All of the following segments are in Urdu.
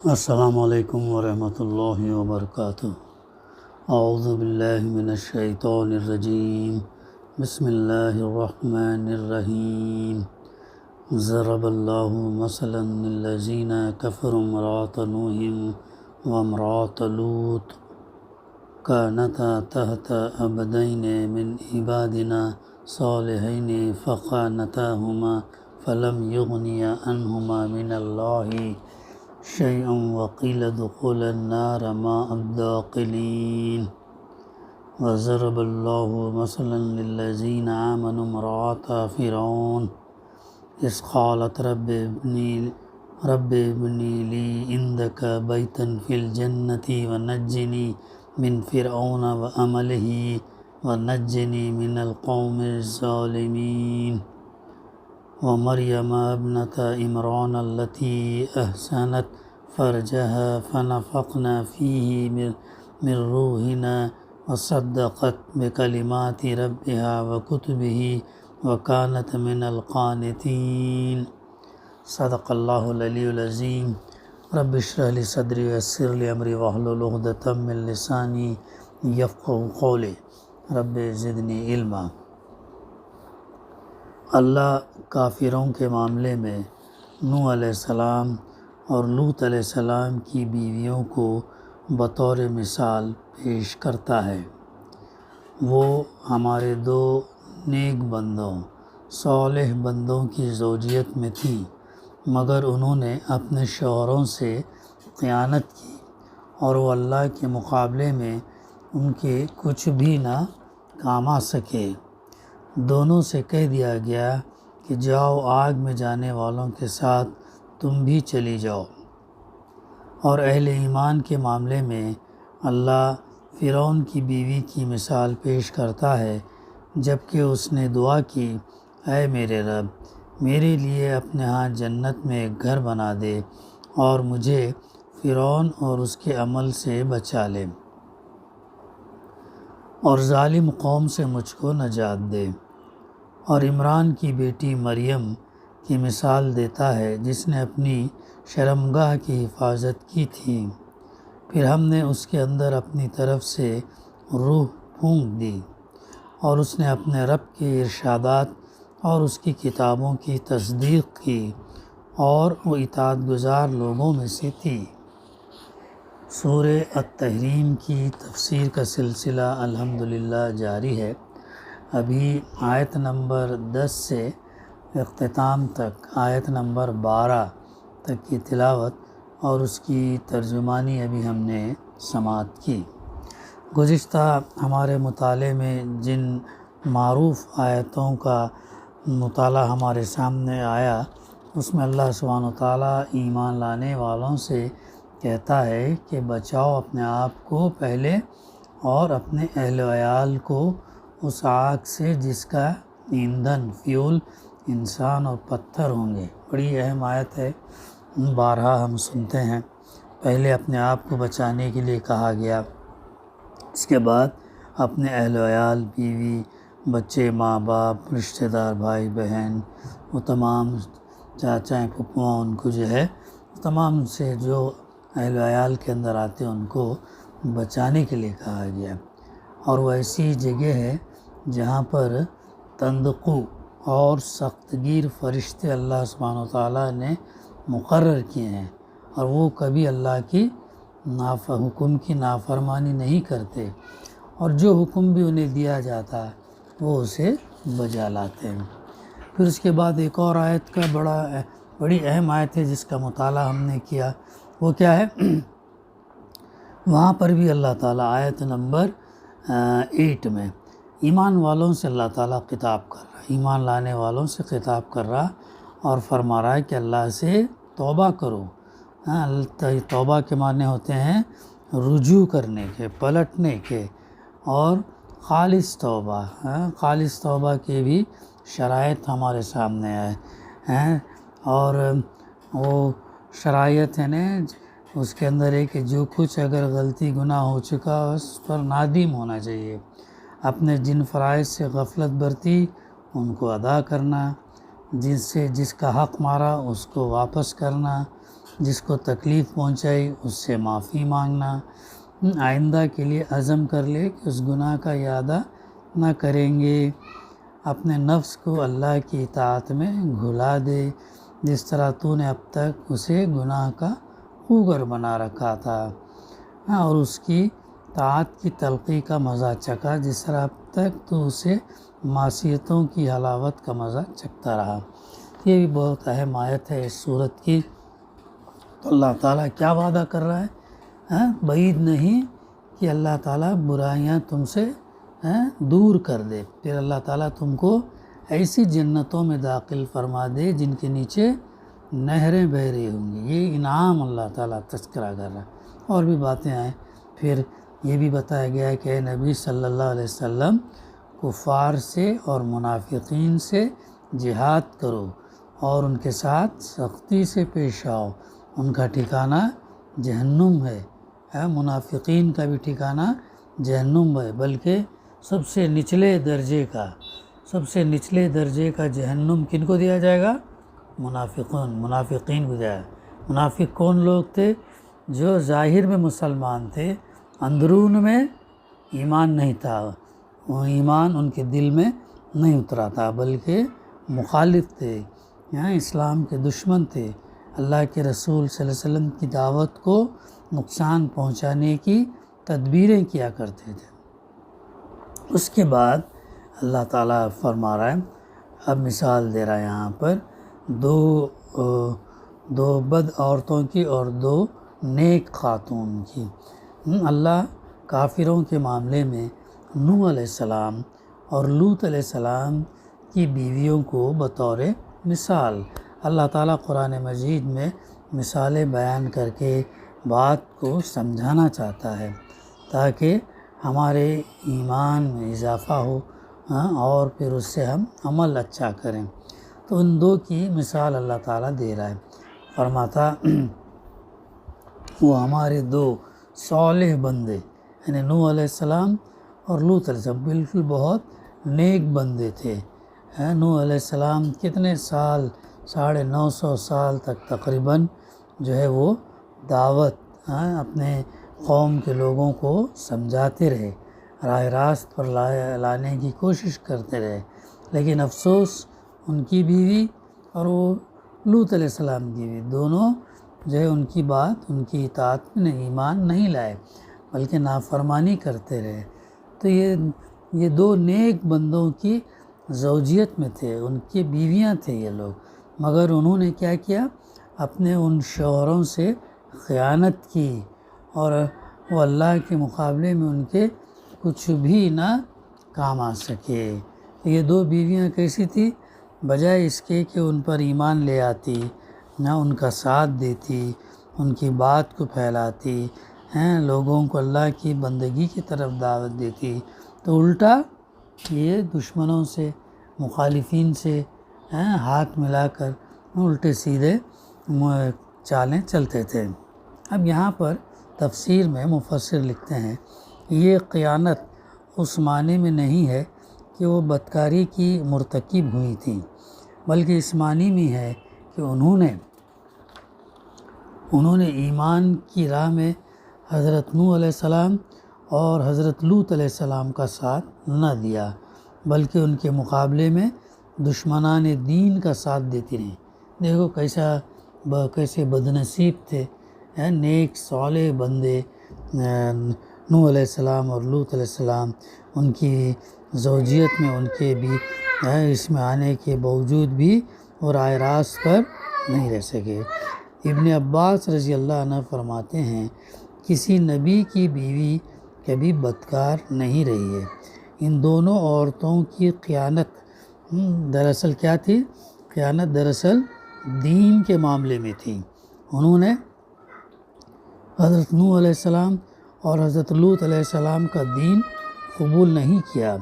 السلام علیکم ورحمۃ اللہ وبرکاتہ۔ اعوذ باللہ من الشیطان الرجیم، بسم اللہ الرحمن الرحیم۔ ضرب اللہ مثلا للذین کفروا امرأة نوح وامرأة لوط كانتا تحت عبدین من عبادنا صالحین فخانتاہما فلم یغنیا عنہما من اللہ شیئا وقیل ادخلا النار مع الداخلین۔ وضرب اللہ مثلا للذین آمنوا امرأة فرعون اذ قالت رب ابنی لی عندک بیتا فی الجنة ونجنی من فرعون وعملہ ونجنی من القوم الظالمین۔ ومریم ابنة عمران التي أحسنت فرجها فنفخنا فيه من روحنا وصدقت بكلمات ربها وكتبه وكانت من القانتين۔ صدق اللہ العلی العظیم۔ رب اشرح لي صدری ويسر لي امری واحلل عقدۃ من لسانی یفقهوا قولی۔ رب زدنی علما۔ اللہ کافروں کے معاملے میں نوح علیہ السلام اور لوط علیہ السلام کی بیویوں کو بطور مثال پیش کرتا ہے۔ وہ ہمارے دو نیک بندوں، صالح بندوں کی زوجیت میں تھیں، مگر انہوں نے اپنے شوہروں سے خیانت کی اور وہ اللہ کے مقابلے میں ان کے کچھ بھی نہ کام آ سکے۔ دونوں سے کہہ دیا گیا کہ جاؤ، آگ میں جانے والوں کے ساتھ تم بھی چلی جاؤ۔ اور اہل ایمان کے معاملے میں اللہ فرعون کی بیوی کی مثال پیش کرتا ہے، جب کہ اس نے دعا کی، اے میرے رب، میرے لیے اپنے ہاں جنت میں ایک گھر بنا دے اور مجھے فرعون اور اس کے عمل سے بچا لے اور ظالم قوم سے مجھ کو نجات دے۔ اور عمران کی بیٹی مریم کی مثال دیتا ہے، جس نے اپنی شرمگاہ کی حفاظت کی تھی، پھر ہم نے اس کے اندر اپنی طرف سے روح پھونک دی اور اس نے اپنے رب کے ارشادات اور اس کی کتابوں کی تصدیق کی اور وہ اطاعت گزار لوگوں میں سے تھی۔ سورہ التحریم کی تفسیر کا سلسلہ الحمدللہ جاری ہے۔ ابھی آیت نمبر 10 سے اختتام تک آیت نمبر 12 تک کی تلاوت اور اس کی ترجمانی ابھی ہم نے سماعت کی۔ گزشتہ ہمارے مطالعے میں جن معروف آیتوں کا مطالعہ ہمارے سامنے آیا، اس میں اللہ سبحانہ وتعالیٰ ایمان لانے والوں سے کہتا ہے کہ بچاؤ اپنے آپ کو پہلے اور اپنے اہل و عیال کو اس آگ سے جس کا ایندھن فیول انسان اور پتھر ہوں گے۔ بڑی اہم آیت ہے، بارہا ہم سنتے ہیں۔ پہلے اپنے آپ کو بچانے کے لیے کہا گیا، اس کے بعد اپنے اہل و عیال، بیوی، بچے، ماں باپ، رشتہ دار، بھائی بہن، وہ تمام چاچا پھپھواں، ان کو جو ہے تمام سے جو اہل و عیال کے اندر آتے ہیں ان کو بچانے کے لیے کہا گیا۔ اور وہ ایسی جگہ ہے جہاں پر تندخو اور سخت گیر فرشتے اللہ سبحانہ وتعالیٰ نے مقرر کیے ہیں، اور وہ کبھی اللہ کی حکم کی نافرمانی نہیں کرتے، اور جو حکم بھی انہیں دیا جاتا ہے وہ اسے بجا لاتے ہیں۔ پھر اس کے بعد ایک اور آیت کا بڑی اہم آیت ہے جس کا مطالعہ ہم نے کیا، وہ کیا ہے؟ وہاں پر بھی اللہ تعالیٰ آیت نمبر 8 میں ایمان والوں سے اللہ تعالیٰ خطاب کر رہا ہے، ایمان لانے والوں سے خطاب کر رہا اور فرما رہا ہے کہ اللہ سے توبہ کرو۔ توبہ کے معنی ہوتے ہیں رجوع کرنے کے، پلٹنے کے، اور خالص توبہ۔ خالص توبہ کے بھی شرائط ہمارے سامنے آئے ہیں، اور وہ شرائط ہے نا، اس کے اندر ہے کہ جو کچھ اگر غلطی گناہ ہو چکا اس پر نادم ہونا چاہیے، اپنے جن فرائض سے غفلت برتی ان کو ادا کرنا، جس کا حق مارا اس کو واپس کرنا، جس کو تکلیف پہنچائی اس سے معافی مانگنا، آئندہ کے لیے عزم کر لے کہ اس گناہ کا اعادہ نہ کریں گے، اپنے نفس کو اللہ کی اطاعت میں گھلا دے جس طرح تو نے اب تک اسے گناہ کا خوگر بنا رکھا تھا، اور اس کی طاعت کی تلقی کا مزہ چکھا جس طرح اب تک تو اسے معصیتوں کی حلاوت کا مزہ چکھتا رہا۔ یہ بھی بہت اہم آیت ہے اس صورت کی۔ تو اللہ تعالیٰ کیا وعدہ کر رہا ہے؟ بعید نہیں کہ اللہ تعالیٰ برائیاں تم سے دور کر دے، پھر اللہ تعالیٰ تم کو ایسی جنتوں میں داخل فرما دے جن کے نیچے نہریں بہہ رہی ہوں گی۔ یہ انعام اللہ تعالیٰ تذکرہ کر رہا ہے۔ اور بھی باتیں آئیں، پھر یہ بھی بتایا گیا ہے کہ اے نبی صلی اللہ علیہ وسلم کفار سے اور منافقین سے جہاد کرو اور ان کے ساتھ سختی سے پیش آؤ، ان کا ٹھکانہ جہنم ہے، منافقین کا بھی ٹھکانہ جہنم ہے، بلکہ سب سے نچلے درجے کا جہنم کن کو دیا جائے گا؟ منافقین کو دیا ہے۔ منافق کون لوگ تھے؟ جو ظاہر میں مسلمان تھے، اندرون میں ایمان نہیں تھا، وہ ایمان ان کے دل میں نہیں اترا تھا، بلکہ مخالف تھے، اسلام کے دشمن تھے، اللہ کے رسول صلی اللہ علیہ وسلم کی دعوت کو نقصان پہنچانے کی تدبیریں کیا کرتے تھے۔ اس کے بعد اللہ تعالیٰ فرما رہا ہے، اب مثال دے رہا ہے یہاں پر دو بد عورتوں کی اور دو نیک خاتون کی۔ اللہ کافروں کے معاملے میں نوح علیہ السلام اور لوط علیہ السلام کی بیویوں کو بطور مثال اللہ تعالیٰ قرآن مجید میں مثالیں بیان کر کے بات کو سمجھانا چاہتا ہے تاکہ ہمارے ایمان میں اضافہ ہو، اور پھر اس سے ہم عمل اچھا کریں۔ تو ان دو کی مثال اللہ تعالیٰ دے رہا ہے، فرماتا وہ ہمارے دو صالح بندے یعنی نوح علیہ السلام اور لوط علیہ السلام بالکل بہت نیک بندے تھے۔ نوح علیہ السلام کتنے سال، 950 سال تک تقریباً جو ہے وہ دعوت اپنے قوم کے لوگوں کو سمجھاتے رہے، راہ راست پر لانے کی کوشش کرتے رہے، لیکن افسوس ان کی بیوی اور وہ لوط علیہ السلام کی بیوی دونوں جو ہے ان کی بات، ان کی اطاعت میں ایمان نہیں لائے بلکہ نافرمانی کرتے رہے۔ تو یہ دو نیک بندوں کی زوجیت میں تھے، ان کی بیویاں تھے یہ لوگ، مگر انہوں نے کیا کیا؟ اپنے ان شوہروں سے خیانت کی، اور وہ اللہ کے مقابلے میں ان کے کچھ بھی نہ کام آ سکے۔ یہ دو بیویاں کیسی تھی؟ بجائے اس کے کہ ان پر ایمان لے آتی، نہ ان کا ساتھ دیتی، ان کی بات کو پھیلاتی، لوگوں کو اللہ کی بندگی کی طرف دعوت دیتی، تو الٹا یہ دشمنوں سے، مخالفین سے ہاتھ ملا کر الٹے سیدھے چالیں چلتے تھے۔ اب یہاں پر تفسیر میں مفسر لکھتے ہیں یہ خیانت اس معنی میں نہیں ہے کہ وہ بدکاری کی مرتکب ہوئی تھی، بلکہ اس معنی میں ہے کہ انہوں نے ایمان کی راہ میں حضرت نوح علیہ السلام اور حضرت لوط علیہ السلام کا ساتھ نہ دیا، بلکہ ان کے مقابلے میں دشمنان دین کا ساتھ دیتی رہیں۔ دیکھو کیسے بدنصیب تھے، نیک صالح بندے نوح علیہ السلام اور لوط علیہ السلام، ان کی زوجیت میں ان کے بھی اس میں آنے کے باوجود بھی وہ راہ راست پر نہیں رہ سکے۔ ابن عباس رضی اللہ عنہ فرماتے ہیں کسی نبی کی بیوی کبھی بدکار نہیں رہی ہے۔ ان دونوں عورتوں کی خیانت دراصل کیا تھی؟ خیانت دراصل دین کے معاملے میں تھی۔ انہوں نے حضرت نوح علیہ السلام اور حضرت لوط علیہ السلام کا دین قبول نہیں کیا۔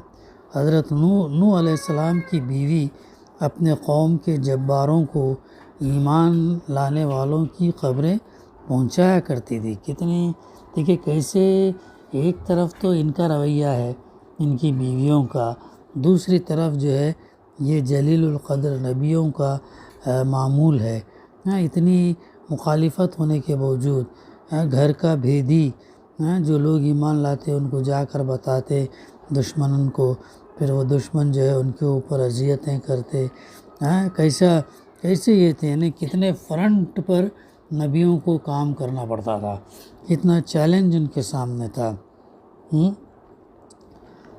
حضرت نوح علیہ السلام کی بیوی اپنے قوم کے جباروں کو ایمان لانے والوں کی خبریں پہنچایا کرتی تھی۔ دیکھیں کیسے ایک طرف تو ان کا رویہ ہے ان کی بیویوں کا، دوسری طرف جو ہے یہ جلیل القدر نبیوں کا معمول ہے۔ اتنی مخالفت ہونے کے باوجود گھر کا بھیدی جو لوگ ایمان لاتے ان کو جا کر بتاتے دشمنوں کو، پھر وہ دشمن جو ہے ان کے اوپر اذیتیں کرتے. کیسے یہ تھے، یعنی کتنے فرنٹ پر نبیوں کو کام کرنا پڑتا تھا، کتنا چیلنج ان کے سامنے تھا.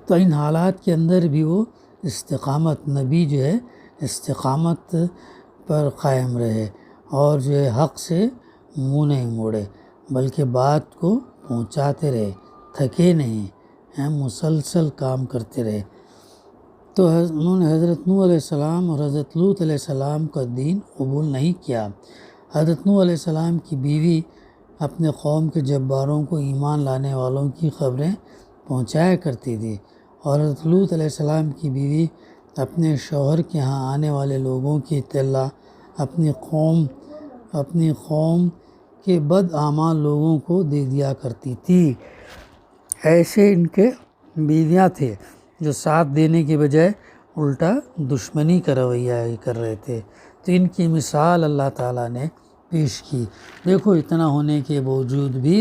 تو ان حالات کے اندر بھی وہ استقامت، نبی جو ہے استقامت پر قائم رہے اور جو ہے حق سے منہ نہیں موڑے، بلکہ بات کو پہنچاتے رہے، تھکے نہیں، مسلسل کام کرتے رہے. تو انہوں نے حضرت نوح علیہ السلام اور حضرت لوط علیہ السلام کا دین قبول نہیں کیا. حضرت نوح علیہ السلام کی بیوی اپنے قوم کے جباروں کو ایمان لانے والوں کی خبریں پہنچایا کرتی تھی، اور حضرت لوط علیہ السلام کی بیوی اپنے شوہر کے ہاں آنے والے لوگوں کی اطلاع اپنی قوم کے بد اعمال لوگوں کو دے دیا کرتی تھی. ایسے ان کے بیویاں تھے جو ساتھ دینے کے بجائے الٹا دشمنی کا رویہ کر رہے تھے. تو ان کی مثال اللہ تعالیٰ نے پیش کی. دیکھو اتنا ہونے کے باوجود بھی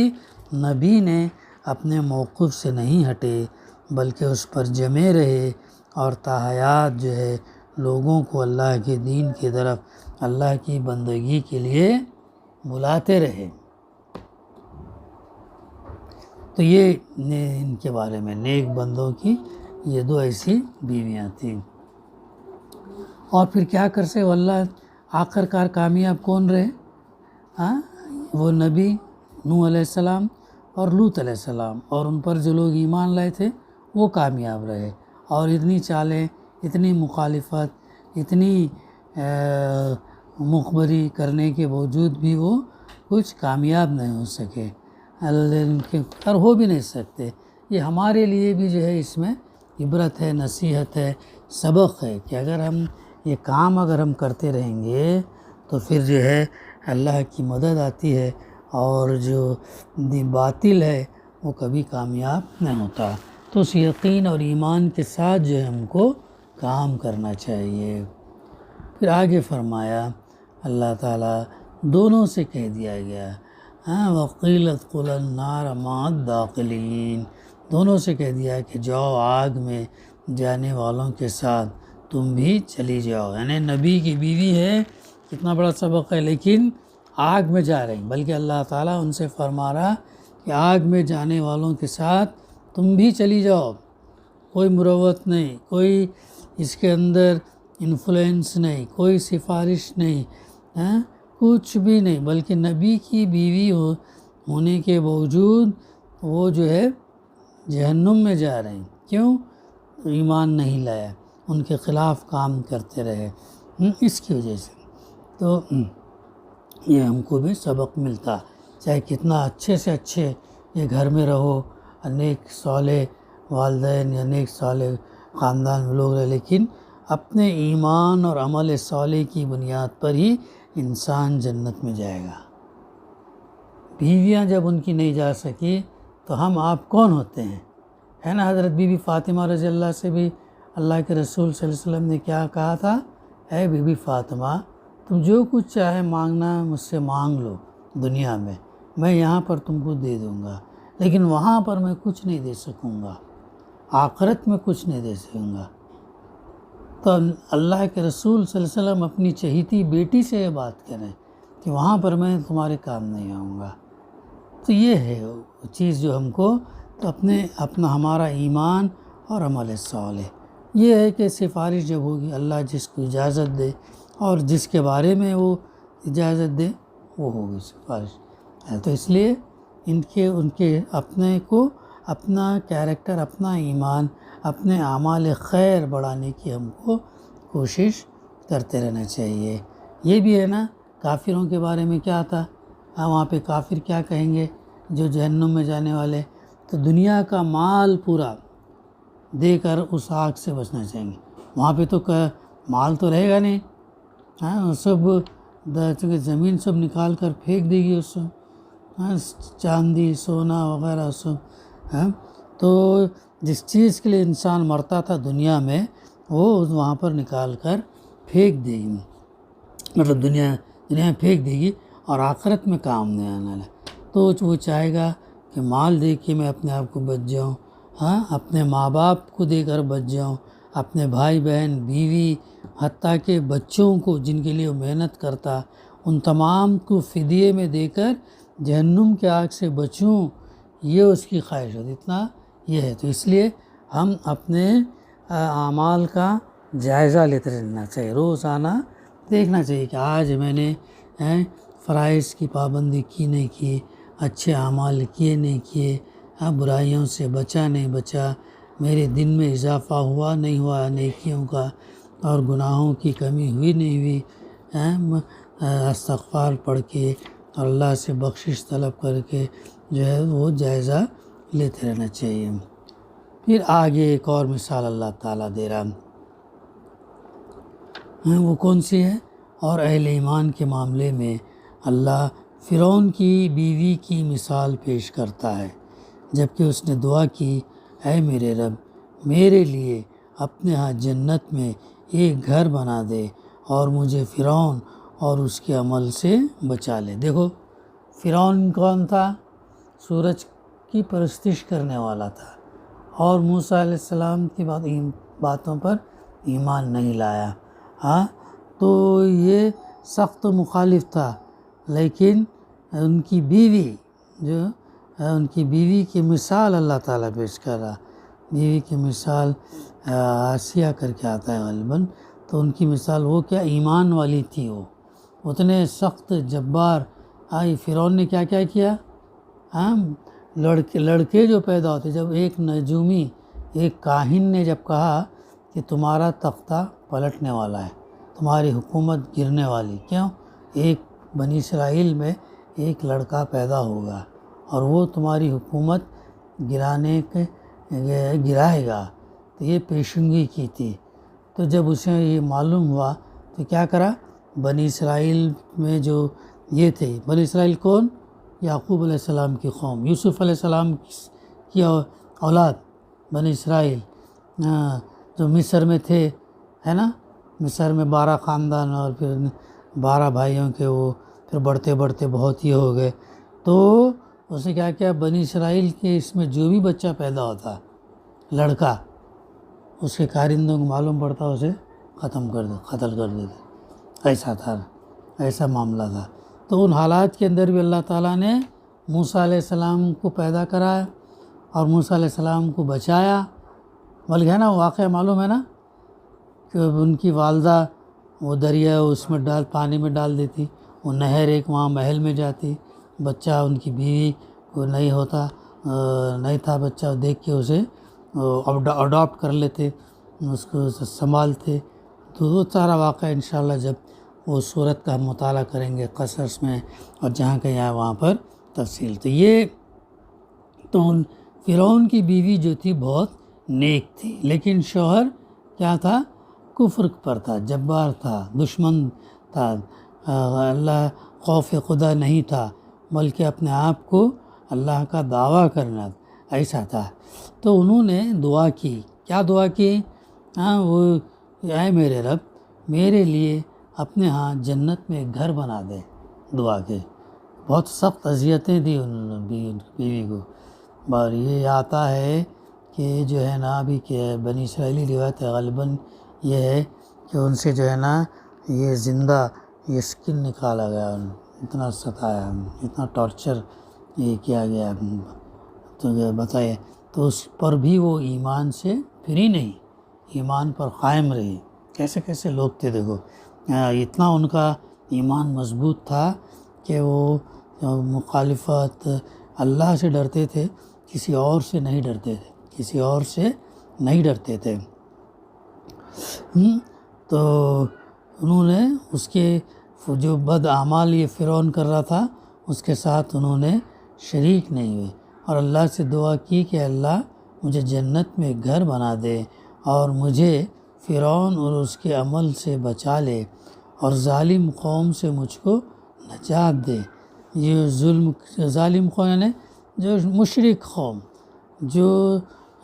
نبی نے اپنے موقف سے نہیں ہٹے، بلکہ اس پر جمے رہے اور تاحیات جو ہے لوگوں کو اللہ کے دین کی طرف، اللہ کی بندگی کے لیے بلاتے رہے. تو یہ ان کے بارے میں نیک بندوں کی یہ دو ایسی بیویاں تھیں. اور پھر کیا کر سے واللہ آخرکار کامیاب کون رہے؟ وہ نبی نوح علیہ السلام اور لوط علیہ السلام، اور ان پر جو لوگ ایمان لائے تھے وہ کامیاب رہے. اور اتنی چالیں، اتنی مخالفت، اتنی مخبری کرنے کے باوجود بھی وہ کچھ کامیاب نہیں ہو سکے، اور ہو بھی نہیں سکتے. یہ ہمارے لیے بھی جو ہے اس میں عبرت ہے، نصیحت ہے، سبق ہے کہ اگر ہم کرتے رہیں گے تو پھر جو ہے اللہ کی مدد آتی ہے، اور جو باطل ہے وہ کبھی کامیاب نہیں ہوتا. تو اس یقین اور ایمان کے ساتھ جو ہے ہم کو کام کرنا چاہیے. پھر آگے فرمایا اللہ تعالیٰ دونوں سے کہہ دیا گیا، وَقِيلَ ادْخُلُوا النَّارَ مَعَ الدَّاخِلِينَ، دونوں سے کہہ دیا کہ جاؤ آگ میں جانے والوں کے ساتھ تم بھی چلی جاؤ. یعنی نبی کی بیوی ہے، کتنا بڑا سبق ہے، لیکن آگ میں جا رہی، بلکہ اللہ تعالیٰ ان سے فرما رہا کہ آگ میں جانے والوں کے ساتھ تم بھی چلی جاؤ. کوئی مروت نہیں، کوئی اس کے اندر انفلوئنس نہیں، کوئی سفارش نہیں، کچھ بھی نہیں، بلکہ نبی کی بیوی ہونے کے باوجود وہ جو ہے جہنم میں جا رہے ہیں. کیوں؟ ایمان نہیں لایا، ان کے خلاف کام کرتے رہے، اس کی وجہ سے. تو یہ ہم کو بھی سبق ملتا، چاہے کتنا اچھے سے اچھے یہ گھر میں رہو، نیک صالح والدین یا نیک صالح خاندان میں لوگ رہے، لیکن اپنے ایمان اور عمل صالح کی بنیاد پر ہی انسان جنت میں جائے گا. بیویاں جب ان کی نہیں جا سکی تو ہم آپ کون ہوتے ہیں؟ ہے نا. حضرت بی بی فاطمہ رضی اللہ سے بھی اللہ کے رسول صلی اللہ علیہ وسلم نے کیا کہا تھا، اے بی بی فاطمہ تم جو کچھ چاہے مانگنا مجھ سے مانگ لو دنیا میں یہاں پر تم کو دے دوں گا، لیکن وہاں پر میں کچھ نہیں دے سکوں گا، آخرت میں کچھ نہیں دے سکوں گا. تو اللہ کے رسول صلی اللہ علیہ وسلم اپنی چہیتی بیٹی سے یہ بات کریں کہ وہاں پر میں تمہارے کام نہیں آؤں گا. تو یہ ہے وہ چیز جو ہم کو تو اپنا ہمارا ایمان اور عمل صالح، یہ ہے کہ سفارش جب ہوگی اللہ جس کو اجازت دے اور جس کے بارے میں وہ اجازت دے وہ ہوگی سفارش. تو اس لیے ان کے اپنے کو اپنا کیریکٹر، اپنا ایمان، اپنے اعمال خیر بڑھانے کی ہم کو کوشش کرتے رہنا چاہیے. یہ بھی ہے نا کافروں کے بارے میں کیا تھا، وہاں پہ کافر کیا کہیں گے جو جہنم میں جانے والے، تو دنیا کا مال پورا دے کر اس آگ سے بچنا چاہیں گے. وہاں پہ تو مال تو رہے گا نہیں، سب زمین سب نکال کر پھینک دے گی اس سے، چاندی سونا وغیرہ سب. تو جس چیز کے لیے انسان مرتا تھا دنیا میں وہ وہاں پر نکال کر پھینک دے گی، مطلب دنیا پھینک دے گی، اور آخرت میں کام نہیں آنے والا ہے۔ تو وہ چاہے گا کہ مال دے کے میں اپنے آپ کو بچ جاؤں، ہاں، اپنے ماں باپ کو دے کر بچ جاؤں، اپنے بھائی بہن بیوی حتیٰ کہ بچوں کو جن کے لیے وہ محنت کرتا ان تمام کو فدیے میں دے کر جہنم کے آگ سے بچوں، یہ اس کی خواہش ہوتی، اتنا یہ ہے۔ تو اس لیے ہم اپنے اعمال کا جائزہ لیتے رہنا چاہیے، روزانہ دیکھنا چاہیے کہ آج میں نے فرائض کی پابندی کی نہیں کی، اچھے اعمال کیے نہیں کیے، برائیوں سے بچا نہیں بچا، میرے دن میں اضافہ ہوا نہیں ہوا نیکیوں کا، اور گناہوں کی کمی ہوئی نہیں ہوئی، استغفار پڑھ کے اور اللہ سے بخشش طلب کر کے جو ہے وہ جائزہ لیتے رہنا چاہیے۔ پھر آگے ایک اور مثال اللہ تعالیٰ دے رہا ہے، وہ کون سی ہے؟ اور اہل ایمان کے معاملے میں اللہ فرعون کی بیوی کی مثال پیش کرتا ہے، جبکہ اس نے دعا کی، اے میرے رب میرے لیے اپنے ہاں جنت میں ایک گھر بنا دے اور مجھے فرعون اور اس کے عمل سے بچا لے۔ دیکھو فرعون کون تھا؟ سورج کی پرستش کرنے والا تھا، اور موسیٰ علیہ السلام کی باتوں پر ایمان نہیں لایا، ہاں، تو یہ سخت مخالف تھا۔ لیکن ان کی بیوی کی مثال اللہ تعالیٰ پیش کر رہا، بیوی کی مثال آسیہ کر کے آتا ہے غالباً، تو ان کی مثال وہ کیا ایمان والی تھی، وہ اتنے سخت جبار۔ فرعون نے کیا کیا، لڑکے جو پیدا ہوتے، جب ایک نجومی ایک کاہن نے جب کہا کہ تمہارا تختہ پلٹنے والا ہے، تمہاری حکومت گرنے والی، کیوں؟ ایک بنی اسرائیل میں ایک لڑکا پیدا ہوگا اور وہ تمہاری حکومت گرائے گا، تو یہ پیشنگی کی تھی۔ تو جب اسے یہ معلوم ہوا تو کیا کرا؟ بنی اسرائیل میں جو یہ تھے، بنی اسرائیل کون؟ یعقوب علیہ السلام کی قوم، یوسف علیہ السلام کی اولاد بنی اسرائیل، جو مصر میں تھے، ہے نا، مصر میں 12 خاندان اور پھر 12 بھائیوں کے، وہ پھر بڑھتے بڑھتے بہت ہی ہو گئے۔ تو اسے کیا بنی اسرائیل کے اس میں جو بھی بچہ پیدا ہوتا لڑکا، اس کے کارندوں کو معلوم پڑتا اسے قتل کر دیتے، ایسا تھا، ایسا معاملہ تھا۔ تو ان حالات کے اندر بھی اللہ تعالیٰ نے موسیٰ علیہ السلام کو پیدا کرایا اور موسیٰ علیہ السلام کو بچایا، بلکہ ہے نا واقعہ معلوم ہے نا کہ ان کی والدہ وہ دریا اس میں پانی میں ڈال دیتی، وہ نہر ایک وہاں محل میں جاتی، بچہ ان کی بیوی کو نہیں تھا بچہ، دیکھ کے اسے اڈاپٹ کر لیتے، اس کو سنبھالتے۔ تو وہ سارا واقعہ انشاءاللہ جب وہ سورت کا مطالعہ کریں گے قصص میں، اور جہاں کہیں آئے وہاں پر تفصیل۔ تو یہ تو فرعون کی بیوی جو تھی بہت نیک تھی، لیکن شوہر کیا تھا؟ کفر پر تھا، جبار تھا، دشمن تھا، اللہ خوف خدا نہیں تھا، بلکہ اپنے آپ کو اللہ کا دعویٰ کرنا ایسا تھا۔ تو انہوں نے دعا کی، کیا دعا کی؟ وہ اے میرے رب میرے لیے اپنے ہاں جنت میں ایک گھر بنا دے، دعا کے۔ بہت سخت اذیتیں دی انہوں نے بیوی کو، اور یہ آتا ہے کہ جو ہے نا ابھی کہ بنی اسرائیلی روایت غالباً یہ ہے کہ ان سے جو ہے نا یہ زندہ یہ سکن نکالا گیا، اتنا ستایا، اتنا ٹارچر یہ کیا گیا، تو بتائیے، تو اس پر بھی وہ ایمان سے پھری نہیں، ایمان پر قائم رہی۔ کیسے لوگ تھے دیکھو، اتنا ان کا ایمان مضبوط تھا کہ وہ مخالفت اللہ سے ڈرتے تھے، کسی اور سے نہیں ڈرتے تھے۔ تو انہوں نے اس کے جو بد اعمال یہ فرعون کر رہا تھا اس کے ساتھ انہوں نے شریک نہیں ہوئے، اور اللہ سے دعا کی کہ اللہ مجھے جنت میں ایک گھر بنا دے اور مجھے فرعون اور اس کے عمل سے بچا لے، اور ظالم قوم سے مجھ کو نجات دے۔ یہ ظالم قوم یعنی جو مشرک قوم، جو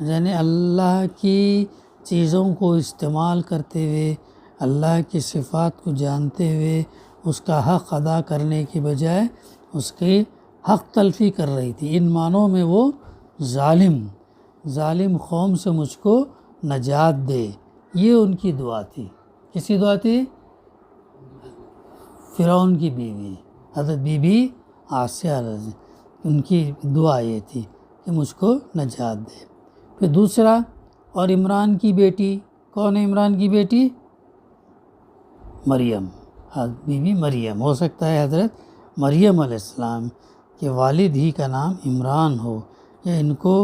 یعنی اللہ کی چیزوں کو استعمال کرتے ہوئے، اللہ کی صفات کو جانتے ہوئے اس کا حق ادا کرنے کی بجائے اس کی حق تلفی کر رہی تھی۔ ان معنوں میں وہ ظالم قوم سے مجھ کو نجات دے، یہ ان کی دعا تھی۔ کسی دعا تھی؟ فرعون کی بیوی حضرت بی بی آسیہ ان کی دعا یہ تھی کہ مجھ کو نجات دے۔ پھر دوسرا، اور عمران کی بیٹی، کون ہے عمران کی بیٹی؟ مریم، بی بی مریم، ہو سکتا ہے حضرت مریم علیہ السلام کے والد ہی کا نام عمران ہو، یا ان کو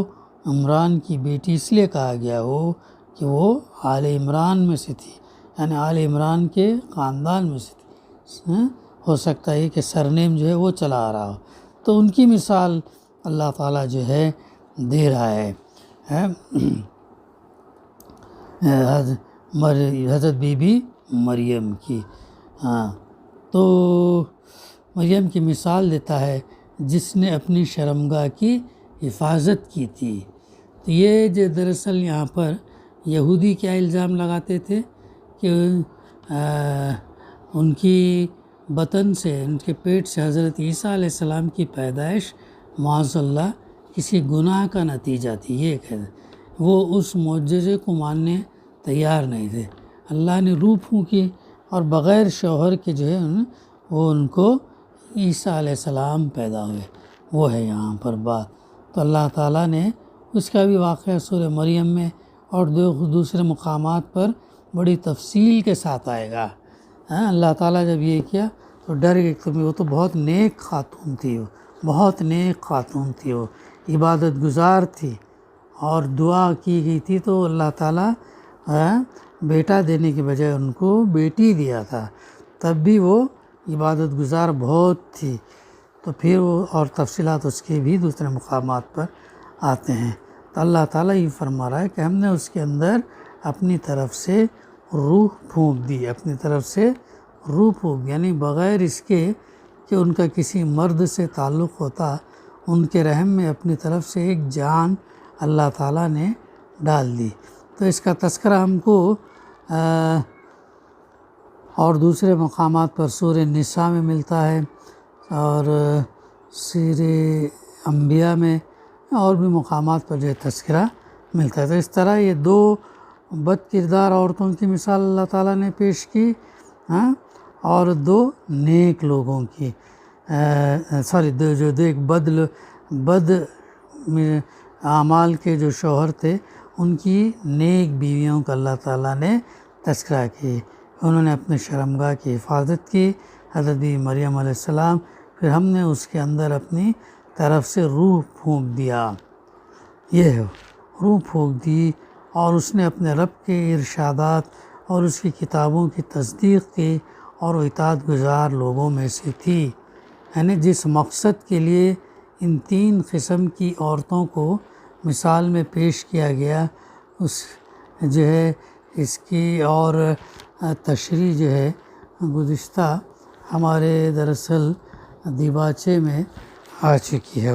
عمران کی بیٹی اس لیے کہا گیا ہو کہ وہ آل عمران میں سے تھی، یعنی آل عمران کے خاندان میں سے تھی۔ ہو سکتا ہے کہ سرنیم جو ہے وہ چلا آ رہا ہو، تو ان کی مثال اللہ تعالیٰ جو ہے دے رہا ہے۔ حضرت بی بی مریم کی، تو مریم کی مثال دیتا ہے جس نے اپنی شرمگاہ کی حفاظت کی تھی۔ تو یہ جو دراصل یہاں پر یہودی کیا الزام لگاتے تھے کہ ان کی بطن سے، ان کے پیٹ سے حضرت عیسیٰ علیہ السلام کی پیدائش معاذ اللہ کسی گناہ کا نتیجہ تھی، یہ کہتے وہ اس معجزے کو ماننے تیار نہیں تھے۔ اللہ نے روح پھونکی اور بغیر شوہر کے جو ہے وہ ان کو عیسیٰ علیہ السلام پیدا ہوئے، وہ ہے یہاں پر بات۔ تو اللہ تعالیٰ نے اس کا بھی واقعہ سورہ مریم میں اور دوسرے مقامات پر بڑی تفصیل کے ساتھ آئے گا۔ اللہ تعالیٰ جب یہ کیا تو ڈر گئے، وہ تو بہت نیک خاتون تھی، وہ بہت نیک خاتون تھی، وہ عبادت گزار تھی اور دعا کی گئی تھی، تو اللہ تعالیٰ بیٹا دینے کے بجائے ان کو بیٹی دیا تھا، تب بھی وہ عبادت گزار بہت تھی۔ تو پھر وہ اور تفصیلات اس کے بھی دوسرے مقامات پر آتے ہیں۔ تو اللہ تعالیٰ یہ فرما رہا ہے کہ ہم نے اس کے اندر اپنی طرف سے روح پھونک دی، اپنی طرف سے روح پھونک، یعنی بغیر اس کے کہ ان کا کسی مرد سے تعلق ہوتا، ان کے رحم میں اپنی طرف سے ایک جان اللہ تعالیٰ نے ڈال دی۔ تو اس کا تذکرہ ہم کو اور دوسرے مقامات پر سورہ نساء میں ملتا ہے اور سورہ انبیاء میں اور بھی مقامات پر جو تذکرہ ملتا ہے۔ تو اس طرح یہ دو بد کردار عورتوں کی مثال اللہ تعالیٰ نے پیش کی، اور دو نیک لوگوں کی جو ایک بد اعمال کے جو شوہر تھے ان کی نیک بیویوں کا اللہ تعالیٰ نے تذکرہ کی، انہوں نے اپنے شرمگاہ کی حفاظت کی، حضرت مریم علیہ السلام، پھر ہم نے اس کے اندر اپنی طرف سے روح پھونک دیا، یہ روح پھونک دی، اور اس نے اپنے رب کے ارشادات اور اس کی کتابوں کی تصدیق کی اور وہ اطاعت گزار لوگوں میں سے تھی۔ یعنی جس مقصد کے لیے ان تین قسم کی عورتوں کو مثال میں پیش کیا گیا، اس جو ہے اس کی اور تشریح جو ہے گزشتہ ہمارے دراصل دیباچے میں آ چکی ہے۔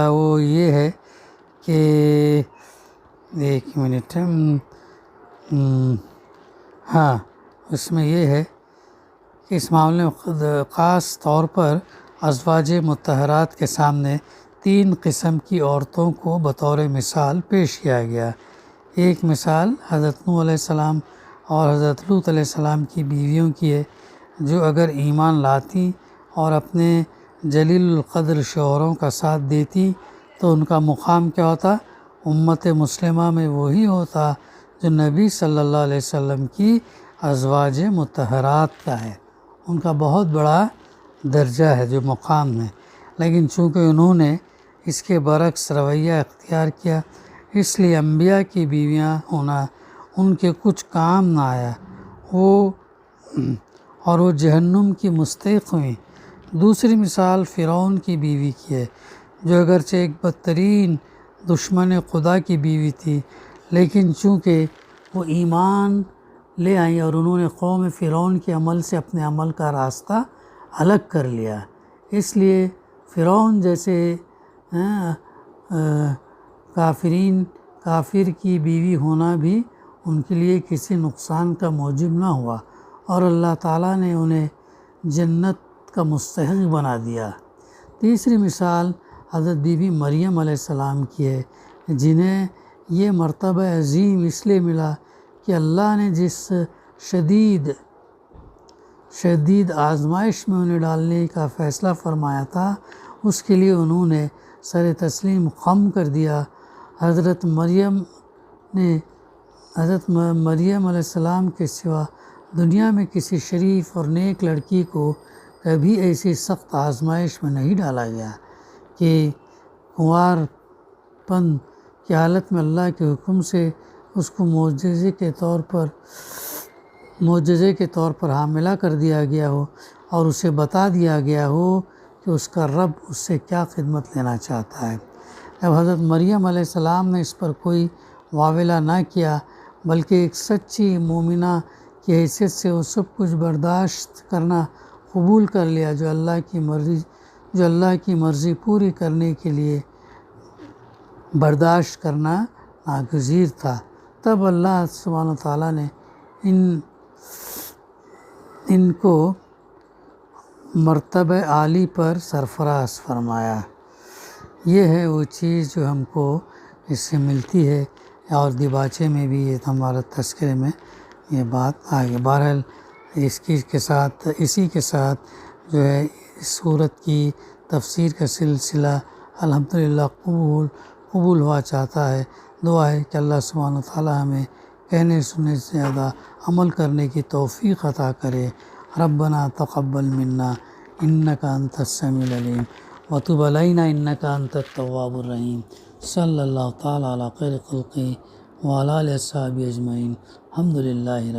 وہ یہ ہے کہ ایک منٹ، اس میں یہ ہے کہ اس معاملے میں خاص طور پر ازواج مطہرات کے سامنے تین قسم کی عورتوں کو بطور مثال پیش کیا گیا۔ ایک مثال حضرت نوح علیہ السلام اور حضرت لوط علیہ السلام کی بیویوں کی ہے، جو اگر ایمان لاتی اور اپنے جلیل القدر شوہروں کا ساتھ دیتی تو ان کا مقام کیا ہوتا؟ امت مسلمہ میں وہی ہوتا جو نبی صلی اللہ علیہ وسلم کی ازواج مطہرات کا ہے، ان کا بہت بڑا درجہ ہے، جو مقام ہے۔ لیکن چونکہ انہوں نے اس کے برعکس رویہ اختیار کیا، اس لیے انبیاء کی بیویاں ہونا ان کے کچھ کام نہ آیا، وہ جہنم کی مستحق ہوئیں۔ دوسری مثال فرعون کی بیوی کی ہے، جو اگرچہ ایک بدترین دشمن خدا کی بیوی تھی، لیکن چونکہ وہ ایمان لے آئیں اور انہوں نے قوم فرعون کے عمل سے اپنے عمل کا راستہ الگ کر لیا، اس لیے فرعون جیسے کافر کی بیوی ہونا بھی ان کے لیے کسی نقصان کا موجب نہ ہوا، اور اللہ تعالیٰ نے انہیں جنت کا مستحق بنا دیا۔ تیسری مثال حضرت بی بی مریم علیہ السلام کی ہے، جنہیں یہ مرتبہ عظیم اس لیے ملا کہ اللہ نے جس شدید آزمائش میں انہیں ڈالنے کا فیصلہ فرمایا تھا، اس کے لیے انہوں نے سر تسلیم خم کر دیا۔ حضرت مریم علیہ السلام کے سوا دنیا میں کسی شریف اور نیک لڑکی کو کبھی ایسی سخت آزمائش میں نہیں ڈالا گیا کہ کنوار پن کی حالت میں اللہ کے حکم سے اس کو معجزے کے طور پر حاملہ کر دیا گیا ہو اور اسے بتا دیا گیا ہو کہ اس کا رب اس سے کیا خدمت لینا چاہتا ہے۔ اب حضرت مریم علیہ السلام نے اس پر کوئی واویلا نہ کیا، بلکہ ایک سچی مومنہ کی حیثیت سے وہ سب کچھ برداشت کرنا قبول کر لیا جو اللہ کی مرضی پوری کرنے کے لیے برداشت کرنا ناگزیر تھا۔ تب اللہ سبحانہ وتعالیٰ نے ان کو مرتبہ عالی پر سرفراز فرمایا۔ یہ ہے وہ چیز جو ہم کو اس سے ملتی ہے، اور دیباچے میں بھی یہ ہمارا تذکرے میں یہ بات آگے۔ بہرحال اسی کے ساتھ جو ہے اس سورت کی تفسیر کا سلسلہ الحمدللہ قبول ہوا چاہتا ہے۔ دعا ہے کہ اللہ سبحانہ وتعالیٰ ہمیں کہنے سننے سے زیادہ عمل کرنے کی توفیق عطا کرے۔ ربنا تقبل منا انک انت السمیع العلیم وتب علینا انک انت التواب الرحیم۔ صلی اللہ تعالیٰ علی خیر خلقہ وعلی آلہ وصحبہ اجمعین۔ الحمدللہ رب